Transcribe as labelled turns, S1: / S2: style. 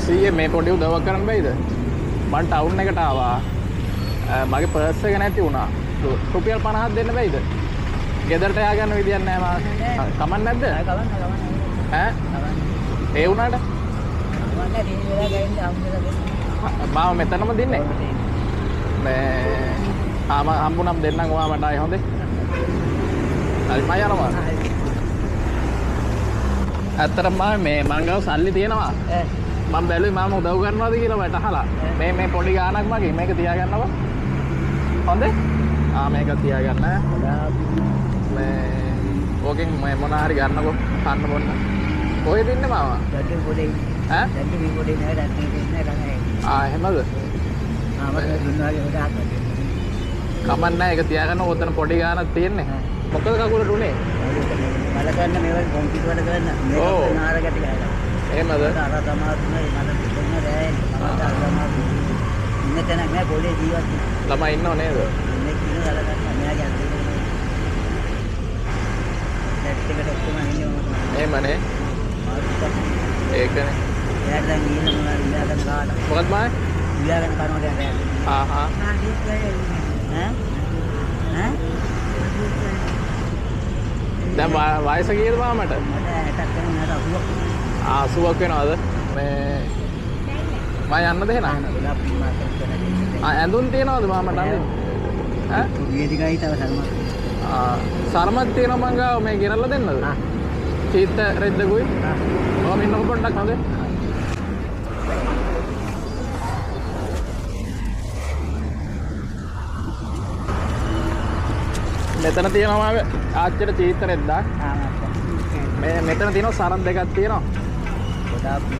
S1: සීයේ මේ පොඩි උදව්වක් කරන්න බෑද? මම ටවුන් එකට ආවා. මගේ පර්ස් එක නැති වුණා. රුපියල් 50ක් දෙන්න බෑද? ගෙදරට යා ගන්න විදියක් නැහැ මම. කමක් නැද්ද? ඈ? ඒ වුණාට? මම මෙතනම දෙන්නේ. මේ හම්බුනම් දෙන්නම් ඔයා මට ආයේ හොඳේ. හරි මම යනවා. ඇත්තටම මේ මං ගාව සල්ලි තියෙනවා. මම බැලුවේ මම උදව් කරනවාද කියලා මට අහලා. මේ පොඩි ගාණක් මගේ මේක තියාගන්නකො. හොඳේ? මේක තියාගන්න. මේ ඕකෙන් මේ මොන හරි ගන්නකො කන්න බොන්න. කොහෙද ඉන්නේ මාවා? දැන් පොඩේ. ඈ? දැන් මේ පොඩේ නෑ දැන් ඉන්නේ ළඟයි. එහෙමද? මම දුන්නාගේ හොදාක්. කමක් නෑ ඒක තියාගන්න ඔතන පොඩි ගාණක් තියෙන්නේ. මොකද කකුලට උනේ? මල ගන්න මේවල් කොම්පියුටර් වල ගන්න. මේක නාර ගැටි ගහලා. එහෙමද? අර තමයි මට දෙන්න බෑ. ඉන්න තැනක් නෑ පොඩේ ජීවත් වෙන. ළමයි ඉන්නව නේද? ඉන්නේ කිනු වල ගන්න මෙයාගේ අතේ. නැට් එකට ඔක්කොම ඉන්නේ මොකද? එහෙමනේ. ඒකනේ. එයාට දැන් ගිහින් මොනවා ඉඳලා ගන්න. මොකක්ද මායි? ඉඳලා ගන්න කනවට යන්නේ. ආහා. ඈ? දැන් වයස කීයද මාමට? මට 60ක් වෙනවා 80ක් වෙනවද? මේ මම යන්නද එහෙනම්? ඇඳුම් තියනවද මාමට අඳින්න? ඈ? වේදිකයි තව සල්මත්. සල්මත් තියෙනවා මං ගාව මේ ගෙනල්ලා දෙන්නද? චීත්ත රෙද්දකුයි. ඔහම ඉන්නකො පොඩ්ඩක් හොඳේ. මෙතන තියෙනවා ආච්චිට චීත්ත රෙද්දක්. මෙතන තියෙනවා සරන් දෙකක් තියෙනවා.